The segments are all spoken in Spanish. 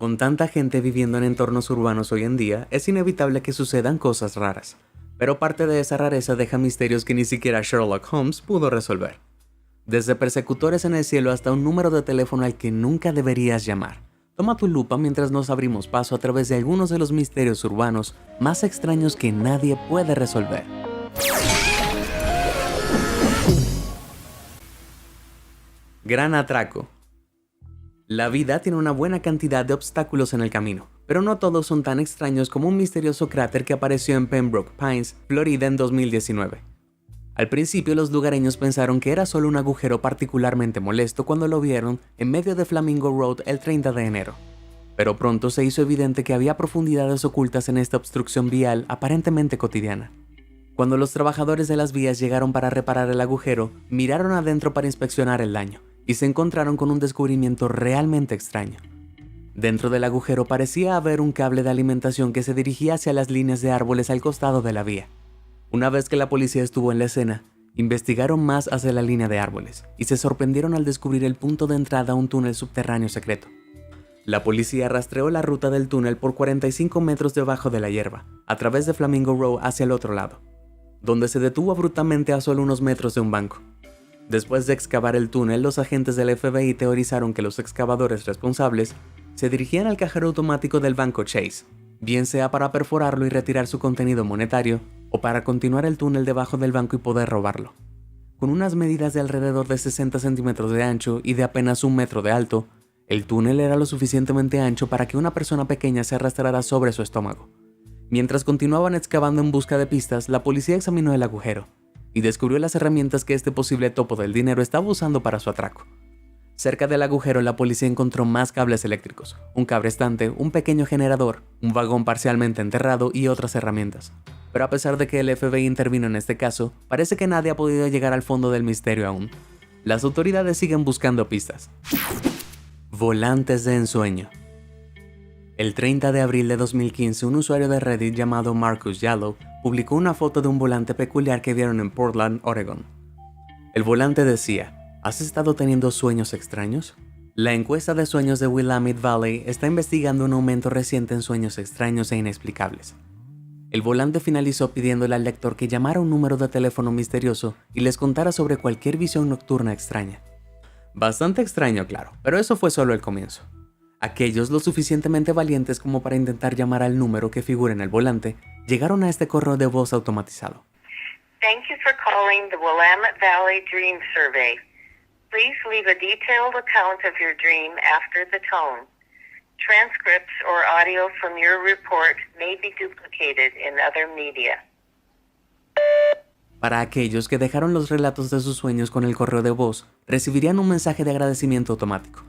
Con tanta gente viviendo en entornos urbanos hoy en día, es inevitable que sucedan cosas raras, pero parte de esa rareza deja misterios que ni siquiera Sherlock Holmes pudo resolver. Desde persecutores en el cielo hasta un número de teléfono al que nunca deberías llamar. Toma tu lupa mientras nos abrimos paso a través de algunos de los misterios urbanos más extraños que nadie puede resolver. Gran atraco. La vida tiene una buena cantidad de obstáculos en el camino, pero no todos son tan extraños como un misterioso cráter que apareció en Pembroke Pines, Florida en 2019. Al principio los lugareños pensaron que era solo un agujero particularmente molesto cuando lo vieron en medio de Flamingo Road el 30 de enero. Pero pronto se hizo evidente que había profundidades ocultas en esta obstrucción vial aparentemente cotidiana. Cuando los trabajadores de las vías llegaron para reparar el agujero, miraron adentro para inspeccionar el daño, y se encontraron con un descubrimiento realmente extraño. Dentro del agujero parecía haber un cable de alimentación que se dirigía hacia las líneas de árboles al costado de la vía. Una vez que la policía estuvo en la escena, investigaron más hacia la línea de árboles y se sorprendieron al descubrir el punto de entrada a un túnel subterráneo secreto. La policía rastreó la ruta del túnel por 45 metros debajo de la hierba, a través de Flamingo Row hacia el otro lado, donde se detuvo abruptamente a solo unos metros de un banco. Después de excavar el túnel, los agentes del FBI teorizaron que los excavadores responsables se dirigían al cajero automático del banco Chase, bien sea para perforarlo y retirar su contenido monetario, o para continuar el túnel debajo del banco y poder robarlo. Con unas medidas de alrededor de 60 centímetros de ancho y de apenas 1 metro de alto, el túnel era lo suficientemente ancho para que una persona pequeña se arrastrara sobre su estómago. Mientras continuaban excavando en busca de pistas, la policía examinó el agujero y descubrió las herramientas que este posible topo del dinero estaba usando para su atraco. Cerca del agujero, la policía encontró más cables eléctricos, un cabrestante, un pequeño generador, un vagón parcialmente enterrado y otras herramientas. Pero a pesar de que el FBI intervino en este caso, parece que nadie ha podido llegar al fondo del misterio aún. Las autoridades siguen buscando pistas. Volantes de ensueño. El 30 de abril de 2015, un usuario de Reddit llamado Marcus Yallow publicó una foto de un volante peculiar que vieron en Portland, Oregon. El volante decía: ¿has estado teniendo sueños extraños? La encuesta de sueños de Willamette Valley está investigando un aumento reciente en sueños extraños e inexplicables. El volante finalizó pidiéndole al lector que llamara un número de teléfono misterioso y les contara sobre cualquier visión nocturna extraña. Bastante extraño, claro, pero eso fue solo el comienzo. Aquellos lo suficientemente valientes como para intentar llamar al número que figura en el volante, llegaron a este correo de voz automatizado. Thank you for calling the Willamette Valley Dream Survey. Please leave a detailed account of your dream after the tone. Transcripts or audio from your report may be duplicated in other media. Para aquellos que dejaron los relatos de sus sueños con el correo de voz, recibirían un mensaje de agradecimiento automático.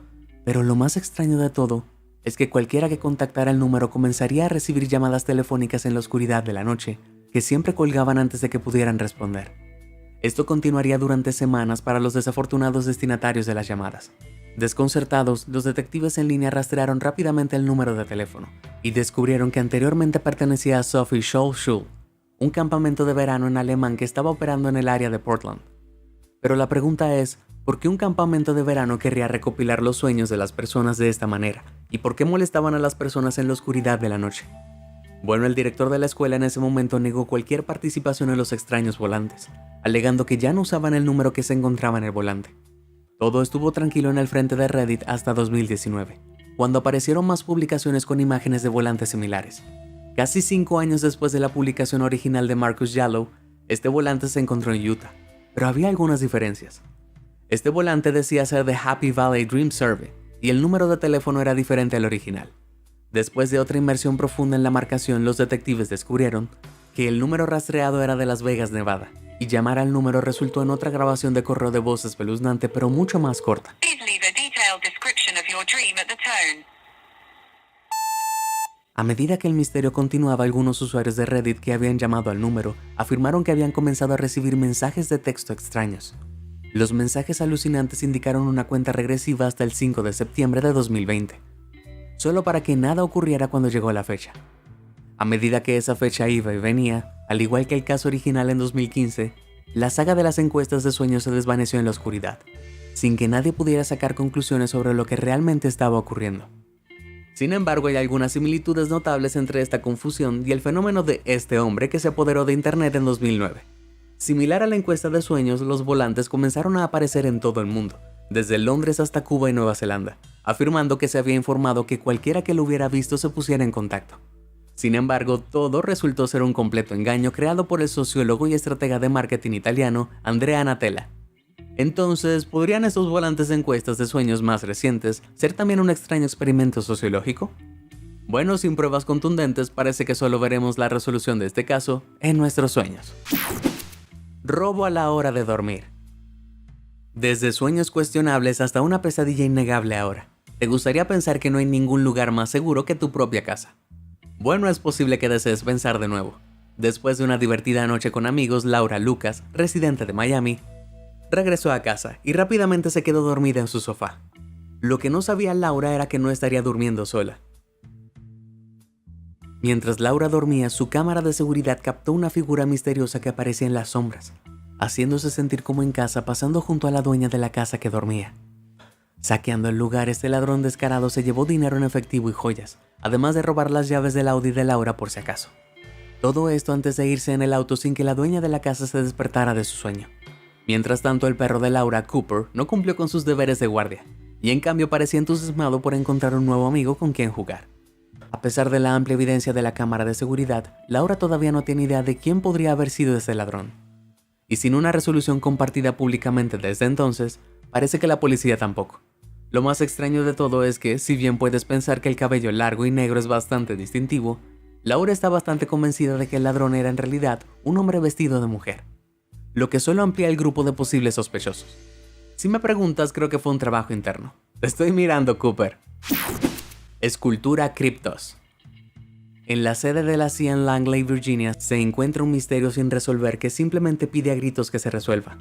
Pero lo más extraño de todo es que cualquiera que contactara el número comenzaría a recibir llamadas telefónicas en la oscuridad de la noche, que siempre colgaban antes de que pudieran responder. Esto continuaría durante semanas para los desafortunados destinatarios de las llamadas. Desconcertados, los detectives en línea rastrearon rápidamente el número de teléfono y descubrieron que anteriormente pertenecía a Sophie Scholl, un campamento de verano en alemán que estaba operando en el área de Portland. Pero la pregunta es, ¿por qué un campamento de verano querría recopilar los sueños de las personas de esta manera? ¿Y por qué molestaban a las personas en la oscuridad de la noche? Bueno, el director de la escuela en ese momento negó cualquier participación en los extraños volantes, alegando que ya no usaban el número que se encontraba en el volante. Todo estuvo tranquilo en el frente de Reddit hasta 2019, cuando aparecieron más publicaciones con imágenes de volantes similares. Casi 5 años después de la publicación original de Marcus Yallow, este volante se encontró en Utah, pero había algunas diferencias. Este volante decía ser de Happy Valley Dream Survey, y el número de teléfono era diferente al original. Después de otra inmersión profunda en la marcación, los detectives descubrieron que el número rastreado era de Las Vegas, Nevada, y llamar al número resultó en otra grabación de correo de voz espeluznante pero mucho más corta. A medida que el misterio continuaba, algunos usuarios de Reddit que habían llamado al número afirmaron que habían comenzado a recibir mensajes de texto extraños. Los mensajes alucinantes indicaron una cuenta regresiva hasta el 5 de septiembre de 2020, solo para que nada ocurriera cuando llegó la fecha. A medida que esa fecha iba y venía, al igual que el caso original en 2015, la saga de las encuestas de sueños se desvaneció en la oscuridad, sin que nadie pudiera sacar conclusiones sobre lo que realmente estaba ocurriendo. Sin embargo, hay algunas similitudes notables entre esta confusión y el fenómeno de este hombre que se apoderó de Internet en 2009. Similar a la encuesta de sueños, los volantes comenzaron a aparecer en todo el mundo, desde Londres hasta Cuba y Nueva Zelanda, afirmando que se había informado que cualquiera que lo hubiera visto se pusiera en contacto. Sin embargo, todo resultó ser un completo engaño creado por el sociólogo y estratega de marketing italiano Andrea Natella. Entonces, ¿podrían estos volantes de encuestas de sueños más recientes ser también un extraño experimento sociológico? Bueno, sin pruebas contundentes, parece que solo veremos la resolución de este caso en nuestros sueños. Robo a la hora de dormir. Desde sueños cuestionables hasta una pesadilla innegable ahora, ¿te gustaría pensar que no hay ningún lugar más seguro que tu propia casa? Bueno, es posible que desees pensar de nuevo. Después de una divertida noche con amigos, Laura Lucas, residente de Miami, regresó a casa y rápidamente se quedó dormida en su sofá. Lo que no sabía Laura era que no estaría durmiendo sola. Mientras Laura dormía, su cámara de seguridad captó una figura misteriosa que aparecía en las sombras, haciéndose sentir como en casa pasando junto a la dueña de la casa que dormía. Saqueando el lugar, este ladrón descarado se llevó dinero en efectivo y joyas, además de robar las llaves del Audi de Laura por si acaso. Todo esto antes de irse en el auto sin que la dueña de la casa se despertara de su sueño. Mientras tanto, el perro de Laura, Cooper, no cumplió con sus deberes de guardia, y en cambio parecía entusiasmado por encontrar un nuevo amigo con quien jugar. A pesar de la amplia evidencia de la cámara de seguridad, Laura todavía no tiene idea de quién podría haber sido ese ladrón. Y sin una resolución compartida públicamente desde entonces, parece que la policía tampoco. Lo más extraño de todo es que, si bien puedes pensar que el cabello largo y negro es bastante distintivo, Laura está bastante convencida de que el ladrón era en realidad un hombre vestido de mujer, lo que solo amplía el grupo de posibles sospechosos. Si me preguntas, creo que fue un trabajo interno. Te estoy mirando, Cooper. Escultura Cryptos. En la sede de la CIA en Langley, Virginia, se encuentra un misterio sin resolver que simplemente pide a gritos que se resuelva.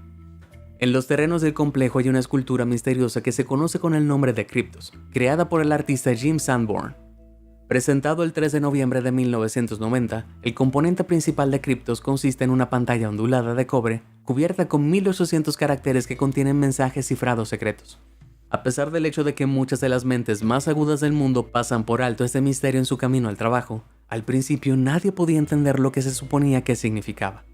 En los terrenos del complejo hay una escultura misteriosa que se conoce con el nombre de Cryptos, creada por el artista Jim Sanborn. Presentado el 3 de noviembre de 1990, el componente principal de Cryptos consiste en una pantalla ondulada de cobre cubierta con 1800 caracteres que contienen mensajes cifrados secretos. A pesar del hecho de que muchas de las mentes más agudas del mundo pasan por alto este misterio en su camino al trabajo, al principio nadie podía entender lo que se suponía que significaba.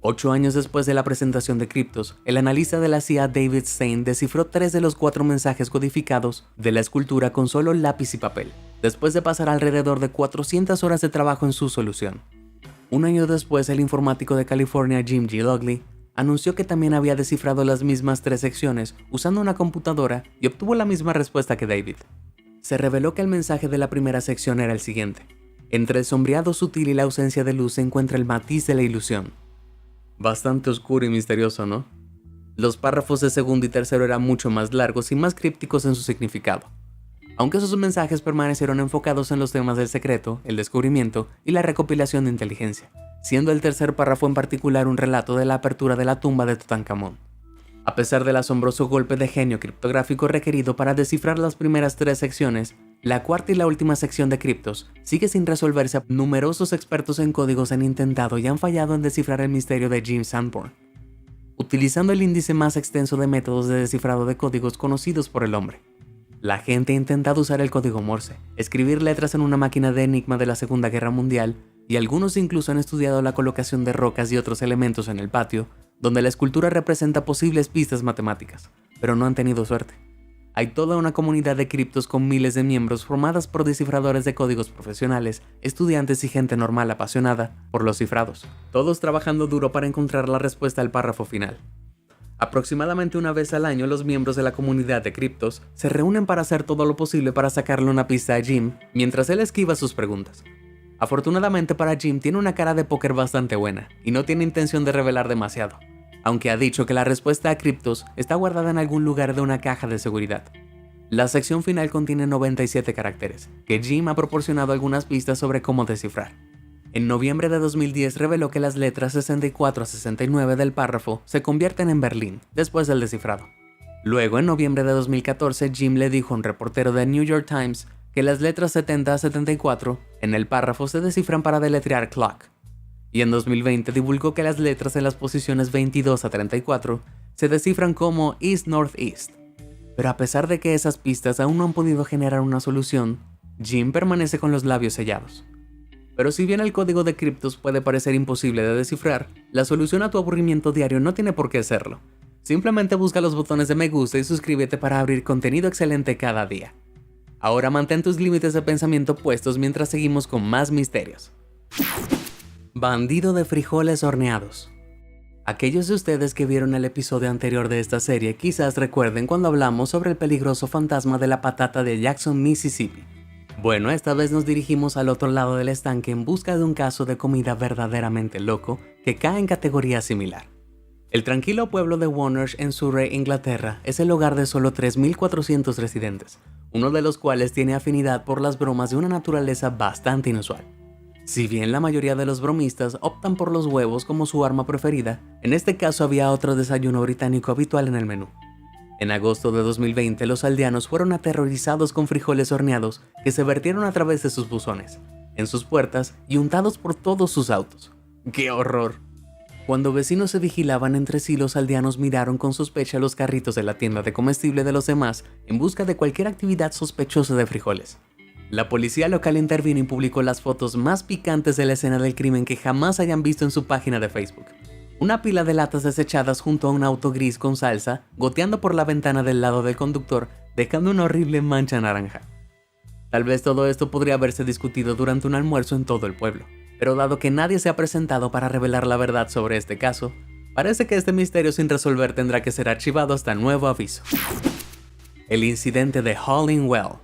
8 años después de la presentación de Cryptos, el analista de la CIA David Stein descifró 3 de los 4 mensajes codificados de la escultura con solo lápiz y papel, después de pasar alrededor de 400 horas de trabajo en su solución. Un año después, el informático de California Jim G. Logley anunció que también había descifrado las mismas 3 secciones usando una computadora y obtuvo la misma respuesta que David. Se reveló que el mensaje de la primera sección era el siguiente: entre el sombreado sutil y la ausencia de luz se encuentra el matiz de la ilusión. Bastante oscuro y misterioso, ¿no? Los párrafos de segundo y tercero eran mucho más largos y más crípticos en su significado. Aunque esos mensajes permanecieron enfocados en los temas del secreto, el descubrimiento y la recopilación de inteligencia, siendo el tercer párrafo en particular un relato de la apertura de la tumba de Tutankamón. A pesar del asombroso golpe de genio criptográfico requerido para descifrar las primeras 3 secciones, la cuarta y la última sección de Cryptos sigue sin resolverse. Numerosos expertos en códigos han intentado y han fallado en descifrar el misterio de Jim Sanborn, utilizando el índice más extenso de métodos de descifrado de códigos conocidos por el hombre. La gente ha intentado usar el código Morse, escribir letras en una máquina de enigma de la Segunda Guerra Mundial, y algunos incluso han estudiado la colocación de rocas y otros elementos en el patio, donde la escultura representa posibles pistas matemáticas, pero no han tenido suerte. Hay toda una comunidad de criptos con miles de miembros formadas por descifradores de códigos profesionales, estudiantes y gente normal apasionada por los cifrados, todos trabajando duro para encontrar la respuesta al párrafo final. Aproximadamente una vez al año, los miembros de la comunidad de criptos se reúnen para hacer todo lo posible para sacarle una pista a Jim mientras él esquiva sus preguntas. Afortunadamente para Jim, tiene una cara de póker bastante buena y no tiene intención de revelar demasiado, aunque ha dicho que la respuesta a Cryptos está guardada en algún lugar de una caja de seguridad. La sección final contiene 97 caracteres, que Jim ha proporcionado algunas pistas sobre cómo descifrar. En noviembre de 2010 reveló que las letras 64 a 69 del párrafo se convierten en Berlín después del descifrado. Luego, en noviembre de 2014, Jim le dijo a un reportero de New York Times que las letras 70 a 74 en el párrafo se descifran para deletrear clock. Y en 2020 divulgó que las letras en las posiciones 22 a 34 se descifran como East-Northeast. Pero a pesar de que esas pistas aún no han podido generar una solución, Jim permanece con los labios sellados. Pero si bien el código de criptos puede parecer imposible de descifrar, la solución a tu aburrimiento diario no tiene por qué serlo. Simplemente busca los botones de me gusta y suscríbete para abrir contenido excelente cada día. Ahora mantén tus límites de pensamiento puestos mientras seguimos con más misterios. Bandido de frijoles horneados. Aquellos de ustedes que vieron el episodio anterior de esta serie quizás recuerden cuando hablamos sobre el peligroso fantasma de la patata de Jackson, Mississippi. Bueno, esta vez nos dirigimos al otro lado del estanque en busca de un caso de comida verdaderamente loco que cae en categoría similar. El tranquilo pueblo de Wonersh en Surrey, Inglaterra, es el hogar de solo 3.400 residentes, uno de los cuales tiene afinidad por las bromas de una naturaleza bastante inusual. Si bien la mayoría de los bromistas optan por los huevos como su arma preferida, en este caso había otro desayuno británico habitual en el menú. En agosto de 2020, los aldeanos fueron aterrorizados con frijoles horneados que se vertieron a través de sus buzones, en sus puertas y untados por todos sus autos. ¡Qué horror! Cuando vecinos se vigilaban entre sí, los aldeanos miraron con sospecha los carritos de la tienda de comestible de los demás en busca de cualquier actividad sospechosa de frijoles. La policía local intervino y publicó las fotos más picantes de la escena del crimen que jamás hayan visto en su página de Facebook. Una pila de latas desechadas junto a un auto gris con salsa, goteando por la ventana del lado del conductor, dejando una horrible mancha naranja. Tal vez todo esto podría haberse discutido durante un almuerzo en todo el pueblo, pero dado que nadie se ha presentado para revelar la verdad sobre este caso, parece que este misterio sin resolver tendrá que ser archivado hasta nuevo aviso. El incidente de Hollingwell.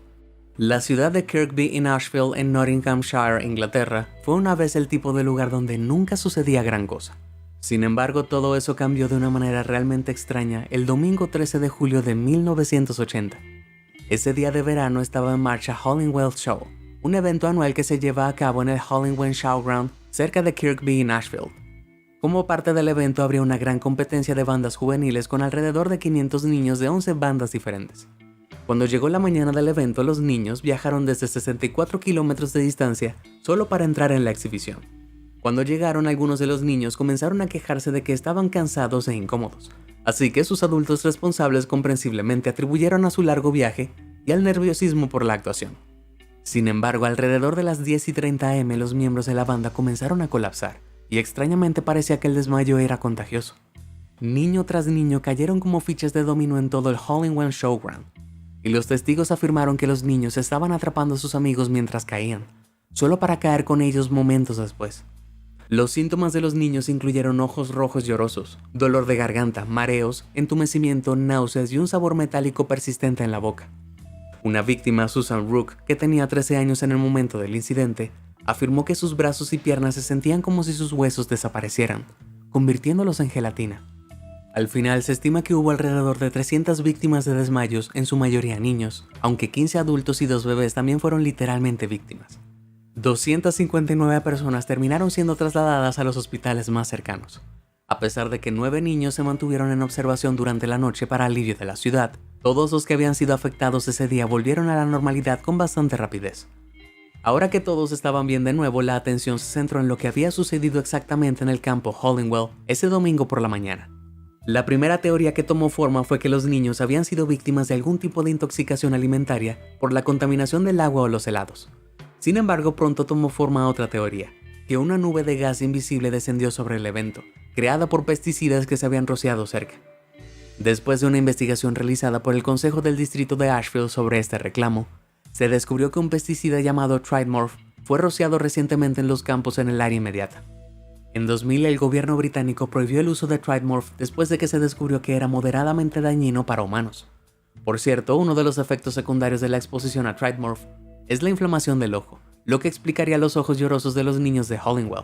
La ciudad de Kirkby in Ashfield, en Nottinghamshire, Inglaterra, fue una vez el tipo de lugar donde nunca sucedía gran cosa. Sin embargo, todo eso cambió de una manera realmente extraña el domingo 13 de julio de 1980. Ese día de verano estaba en marcha Hollingwell Show, un evento anual que se lleva a cabo en el Hollingwell Showground, cerca de Kirkby in Ashfield. Como parte del evento habría una gran competencia de bandas juveniles con alrededor de 500 niños de 11 bandas diferentes. Cuando llegó la mañana del evento, los niños viajaron desde 64 kilómetros de distancia solo para entrar en la exhibición. Cuando llegaron, algunos de los niños comenzaron a quejarse de que estaban cansados e incómodos, así que sus adultos responsables comprensiblemente atribuyeron a su largo viaje y al nerviosismo por la actuación. Sin embargo, alrededor de las 10:30 am los miembros de la banda comenzaron a colapsar, y extrañamente parecía que el desmayo era contagioso. Niño tras niño cayeron como fichas de dominó en todo el Hollingwell Showground, y los testigos afirmaron que los niños estaban atrapando a sus amigos mientras caían, solo para caer con ellos momentos después. Los síntomas de los niños incluyeron ojos rojos llorosos, dolor de garganta, mareos, entumecimiento, náuseas y un sabor metálico persistente en la boca. Una víctima, Susan Rook, que tenía 13 años en el momento del incidente, afirmó que sus brazos y piernas se sentían como si sus huesos desaparecieran, convirtiéndolos en gelatina. Al final se estima que hubo alrededor de 300 víctimas de desmayos, en su mayoría niños, aunque 15 adultos y 2 bebés también fueron literalmente víctimas. 259 personas terminaron siendo trasladadas a los hospitales más cercanos. A pesar de que 9 niños se mantuvieron en observación durante la noche para alivio de la ciudad, todos los que habían sido afectados ese día volvieron a la normalidad con bastante rapidez. Ahora que todos estaban bien de nuevo, la atención se centró en lo que había sucedido exactamente en el campo Hollingwell ese domingo por la mañana. La primera teoría que tomó forma fue que los niños habían sido víctimas de algún tipo de intoxicación alimentaria por la contaminación del agua o los helados. Sin embargo, pronto tomó forma otra teoría, que una nube de gas invisible descendió sobre el evento, creada por pesticidas que se habían rociado cerca. Después de una investigación realizada por el Consejo del Distrito de Ashfield sobre este reclamo, se descubrió que un pesticida llamado Tridmorph fue rociado recientemente en los campos en el área inmediata. En 2000, el gobierno británico prohibió el uso de Tridmorph después de que se descubrió que era moderadamente dañino para humanos. Por cierto, uno de los efectos secundarios de la exposición a Tridmorph es la inflamación del ojo, lo que explicaría los ojos llorosos de los niños de Hollingwell.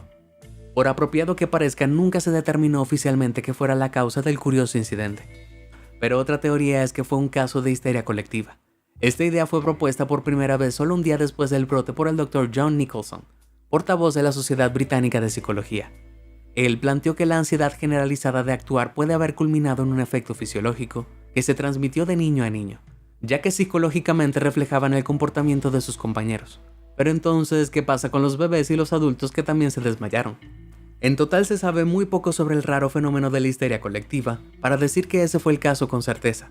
Por apropiado que parezca, nunca se determinó oficialmente que fuera la causa del curioso incidente. Pero otra teoría es que fue un caso de histeria colectiva. Esta idea fue propuesta por primera vez solo un día después del brote por el Dr. John Nicholson, portavoz de la Sociedad Británica de Psicología. Él planteó que la ansiedad generalizada de actuar puede haber culminado en un efecto fisiológico que se transmitió de niño a niño, ya que psicológicamente reflejaban el comportamiento de sus compañeros. Pero entonces, ¿qué pasa con los bebés y los adultos que también se desmayaron? En total se sabe muy poco sobre el raro fenómeno de la histeria colectiva para decir que ese fue el caso con certeza.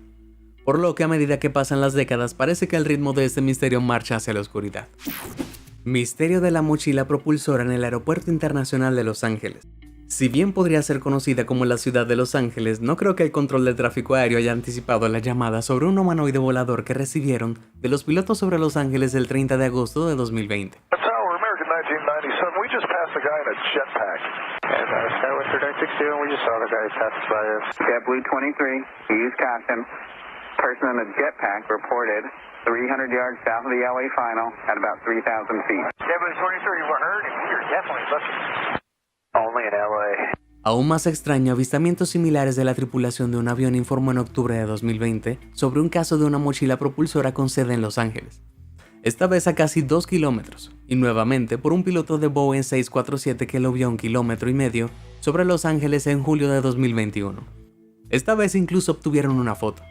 por lo que a medida que pasan las décadas parece que el ritmo de este misterio marcha hacia la oscuridad. Misterio de la mochila propulsora en el Aeropuerto Internacional de Los Ángeles. Si bien podría ser conocida como la ciudad de Los Ángeles, no creo que el control del tráfico aéreo haya anticipado la llamada sobre un humanoide volador que recibieron de los pilotos sobre Los Ángeles el 30 de agosto de 2020. Person in a jetpack reported 300 yards south of the LA final at about 3,000 feet. Devlin 23, you were heard and we are definitely looking. Only in LA. Aún más extraño, avistamientos similares de la tripulación de un avión informó en octubre de 2020 sobre un caso de una mochila propulsora con sede en Los Ángeles. Esta vez a casi 2 kilómetros, y nuevamente por un piloto de Boeing 647 que lo vio a 1,5 kilómetros sobre Los Ángeles en julio de 2021. Esta vez incluso obtuvieron una foto.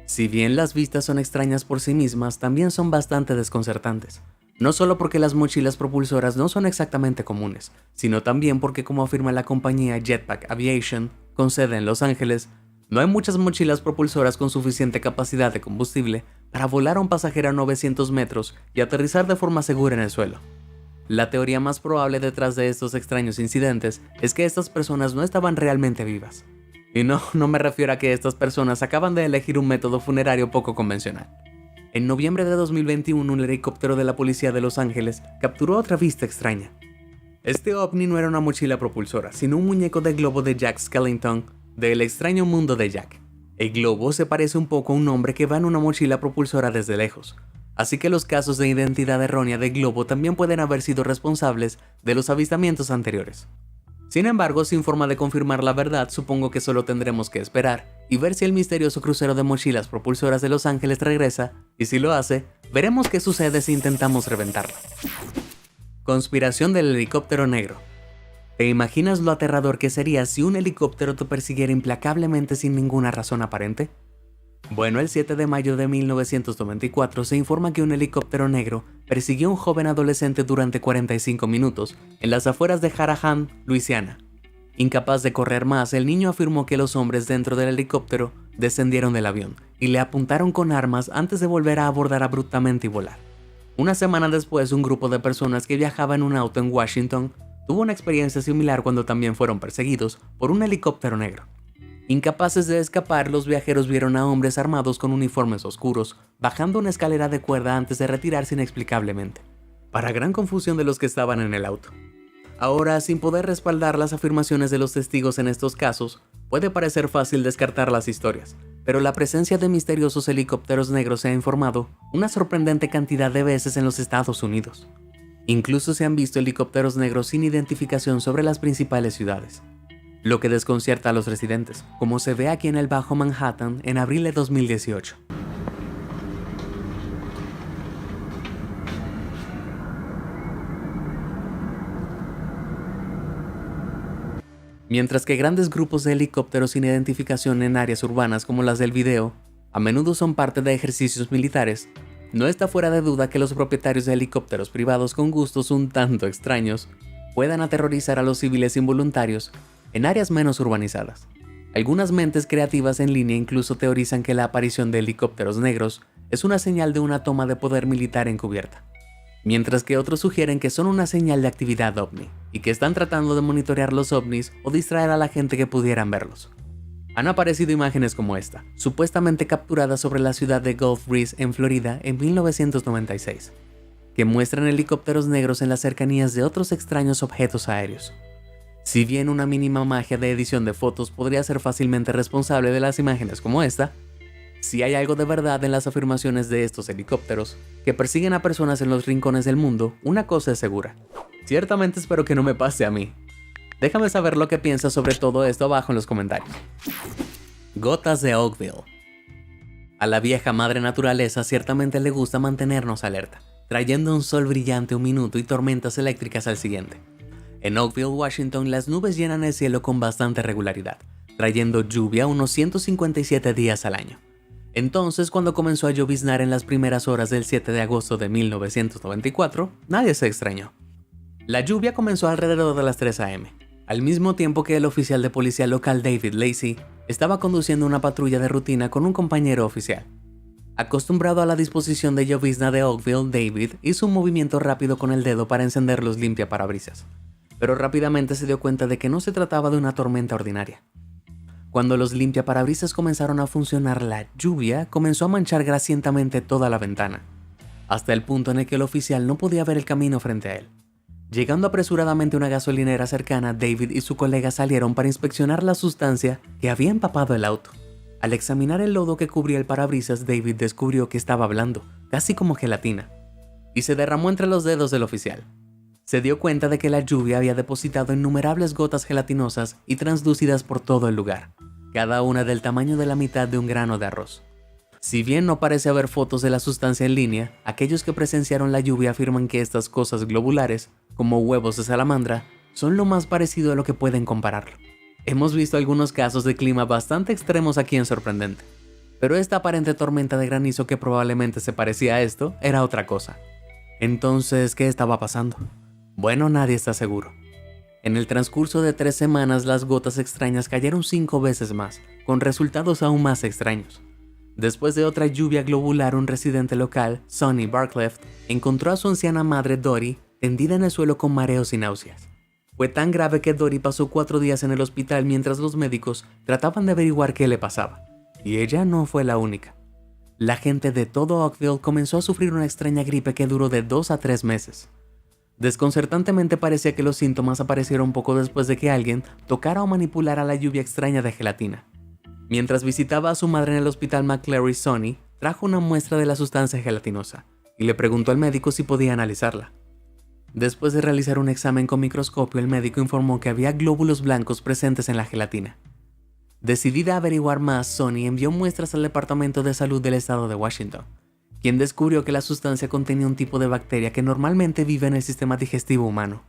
Si bien las vistas son extrañas por sí mismas, también son bastante desconcertantes. No solo porque las mochilas propulsoras no son exactamente comunes, sino también porque, como afirma la compañía Jetpack Aviation, con sede en Los Ángeles, no hay muchas mochilas propulsoras con suficiente capacidad de combustible para volar a un pasajero a 900 metros y aterrizar de forma segura en el suelo. La teoría más probable detrás de estos extraños incidentes es que estas personas no estaban realmente vivas. Y no me refiero a que estas personas acaban de elegir un método funerario poco convencional. En noviembre de 2021, un helicóptero de la policía de Los Ángeles capturó otra vista extraña. Este ovni no era una mochila propulsora, sino un muñeco de globo de Jack Skellington, de El extraño mundo de Jack. El globo se parece un poco a un hombre que va en una mochila propulsora desde lejos, así que los casos de identidad errónea de globo también pueden haber sido responsables de los avistamientos anteriores. Sin embargo, sin forma de confirmar la verdad, supongo que solo tendremos que esperar y ver si el misterioso crucero de mochilas propulsoras de Los Ángeles regresa, y si lo hace, veremos qué sucede si intentamos reventarlo. Conspiración del helicóptero negro. ¿Te imaginas lo aterrador que sería si un helicóptero te persiguiera implacablemente sin ninguna razón aparente? Bueno, el 7 de mayo de 1994 se informa que un helicóptero negro persiguió a un joven adolescente durante 45 minutos en las afueras de Harahan, Luisiana. Incapaz de correr más, el niño afirmó que los hombres dentro del helicóptero descendieron del avión y le apuntaron con armas antes de volver a abordar abruptamente y volar. Una semana después, un grupo de personas que viajaba en un auto en Washington tuvo una experiencia similar cuando también fueron perseguidos por un helicóptero negro. Incapaces de escapar, los viajeros vieron a hombres armados con uniformes oscuros bajando una escalera de cuerda antes de retirarse inexplicablemente, para gran confusión de los que estaban en el auto. Ahora, sin poder respaldar las afirmaciones de los testigos en estos casos, puede parecer fácil descartar las historias, pero la presencia de misteriosos helicópteros negros se ha informado una sorprendente cantidad de veces en los Estados Unidos. Incluso se han visto helicópteros negros sin identificación sobre las principales ciudades, lo que desconcierta a los residentes, como se ve aquí en el Bajo Manhattan en abril de 2018. Mientras que grandes grupos de helicópteros sin identificación en áreas urbanas como las del video, a menudo son parte de ejercicios militares, no está fuera de duda que los propietarios de helicópteros privados con gustos un tanto extraños puedan aterrorizar a los civiles involuntarios en áreas menos urbanizadas. Algunas mentes creativas en línea incluso teorizan que la aparición de helicópteros negros es una señal de una toma de poder militar encubierta, mientras que otros sugieren que son una señal de actividad ovni y que están tratando de monitorear los ovnis o distraer a la gente que pudieran verlos. Han aparecido imágenes como esta, supuestamente capturadas sobre la ciudad de Gulf Breeze en Florida en 1996, que muestran helicópteros negros en las cercanías de otros extraños objetos aéreos. Si bien una mínima magia de edición de fotos podría ser fácilmente responsable de las imágenes como esta, si hay algo de verdad en las afirmaciones de estos helicópteros, que persiguen a personas en los rincones del mundo, una cosa es segura. Ciertamente espero que no me pase a mí. Déjame saber lo que piensas sobre todo esto abajo en los comentarios. Gotas de Oakville. A la vieja madre naturaleza ciertamente le gusta mantenernos alerta, trayendo un sol brillante un minuto y tormentas eléctricas al siguiente. En Oakville, Washington, las nubes llenan el cielo con bastante regularidad, trayendo lluvia unos 157 días al año. Entonces, cuando comenzó a lloviznar en las primeras horas del 7 de agosto de 1994, nadie se extrañó. La lluvia comenzó alrededor de las 3 a.m., al mismo tiempo que el oficial de policía local David Lacey estaba conduciendo una patrulla de rutina con un compañero oficial. Acostumbrado a la disposición de llovizna de Oakville, David hizo un movimiento rápido con el dedo para encender los limpiaparabrisas, pero rápidamente se dio cuenta de que no se trataba de una tormenta ordinaria. Cuando los limpiaparabrisas comenzaron a funcionar, la lluvia comenzó a manchar grasientamente toda la ventana, hasta el punto en el que el oficial no podía ver el camino frente a él. Llegando apresuradamente a una gasolinera cercana, David y su colega salieron para inspeccionar la sustancia que había empapado el auto. Al examinar el lodo que cubría el parabrisas, David descubrió que estaba blando, casi como gelatina, y se derramó entre los dedos del oficial. Se dio cuenta de que la lluvia había depositado innumerables gotas gelatinosas y translúcidas por todo el lugar, cada una del tamaño de la mitad de un grano de arroz. Si bien no parece haber fotos de la sustancia en línea, aquellos que presenciaron la lluvia afirman que estas cosas globulares, como huevos de salamandra, son lo más parecido a lo que pueden compararlo. Hemos visto algunos casos de clima bastante extremos aquí en Sorprendente, pero esta aparente tormenta de granizo que probablemente se parecía a esto era otra cosa. Entonces, ¿qué estaba pasando? Bueno, nadie está seguro. En el transcurso de 3 semanas, las gotas extrañas cayeron 5 veces más, con resultados aún más extraños. Después de otra lluvia globular, un residente local, Sonny Barcleft, encontró a su anciana madre Dori tendida en el suelo con mareos y náuseas. Fue tan grave que Dori pasó 4 días en el hospital mientras los médicos trataban de averiguar qué le pasaba, y ella no fue la única. La gente de todo Oakville comenzó a sufrir una extraña gripe que duró de 2 a 3 meses. Desconcertantemente parecía que los síntomas aparecieron poco después de que alguien tocara o manipulara la lluvia extraña de gelatina. Mientras visitaba a su madre en el hospital McCleary, Sonny trajo una muestra de la sustancia gelatinosa y le preguntó al médico si podía analizarla. Después de realizar un examen con microscopio, el médico informó que había glóbulos blancos presentes en la gelatina. Decidida a averiguar más, Sonny envió muestras al Departamento de Salud del Estado de Washington, quien descubrió que la sustancia contenía un tipo de bacteria que normalmente vive en el sistema digestivo humano.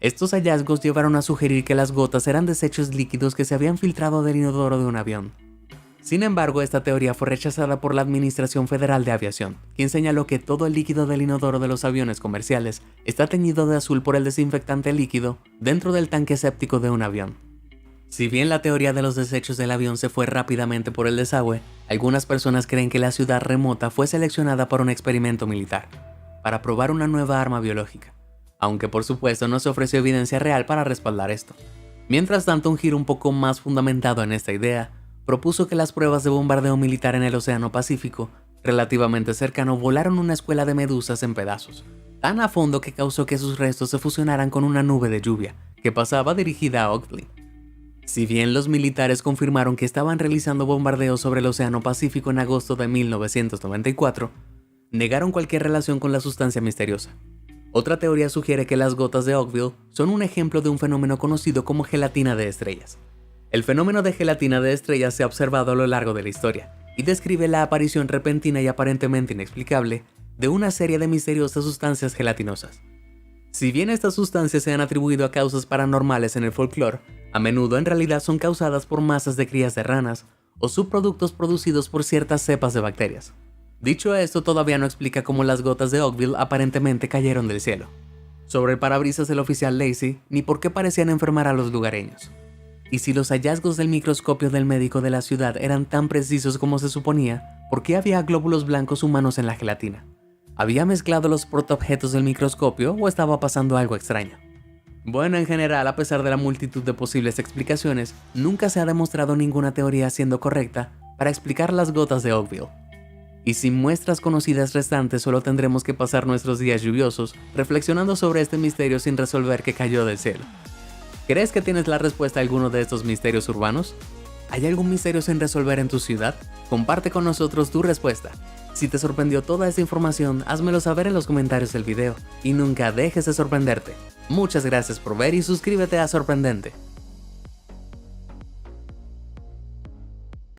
Estos hallazgos llevaron a sugerir que las gotas eran desechos líquidos que se habían filtrado del inodoro de un avión. Sin embargo, esta teoría fue rechazada por la Administración Federal de Aviación, quien señaló que todo el líquido del inodoro de los aviones comerciales está teñido de azul por el desinfectante líquido dentro del tanque séptico de un avión. Si bien la teoría de los desechos del avión se fue rápidamente por el desagüe, algunas personas creen que la ciudad remota fue seleccionada para un experimento militar, para probar una nueva arma biológica, aunque por supuesto no se ofreció evidencia real para respaldar esto. Mientras tanto, un giro un poco más fundamentado en esta idea propuso que las pruebas de bombardeo militar en el Océano Pacífico, relativamente cercano, volaron una escuela de medusas en pedazos, tan a fondo que causó que sus restos se fusionaran con una nube de lluvia que pasaba dirigida a Oakville. Si bien los militares confirmaron que estaban realizando bombardeos sobre el Océano Pacífico en agosto de 1994, negaron cualquier relación con la sustancia misteriosa. Otra teoría sugiere que las gotas de Oakville son un ejemplo de un fenómeno conocido como gelatina de estrellas. El fenómeno de gelatina de estrellas se ha observado a lo largo de la historia y describe la aparición repentina y aparentemente inexplicable de una serie de misteriosas sustancias gelatinosas. Si bien estas sustancias se han atribuido a causas paranormales en el folclore, a menudo en realidad son causadas por masas de crías de ranas o subproductos producidos por ciertas cepas de bacterias. Dicho esto, todavía no explica cómo las gotas de Oakville aparentemente cayeron del cielo sobre el parabrisas del oficial Lacey, ni por qué parecían enfermar a los lugareños. Y si los hallazgos del microscopio del médico de la ciudad eran tan precisos como se suponía, ¿por qué había glóbulos blancos humanos en la gelatina? ¿Había mezclado los protoobjetos del microscopio o estaba pasando algo extraño? Bueno, en general, a pesar de la multitud de posibles explicaciones, nunca se ha demostrado ninguna teoría siendo correcta para explicar las gotas de Oakville. Y sin muestras conocidas restantes, solo tendremos que pasar nuestros días lluviosos reflexionando sobre este misterio sin resolver que cayó del cielo. ¿Crees que tienes la respuesta a alguno de estos misterios urbanos? ¿Hay algún misterio sin resolver en tu ciudad? Comparte con nosotros tu respuesta. Si te sorprendió toda esta información, házmelo saber en los comentarios del video. Y nunca dejes de sorprenderte. Muchas gracias por ver y suscríbete a Sorprendente.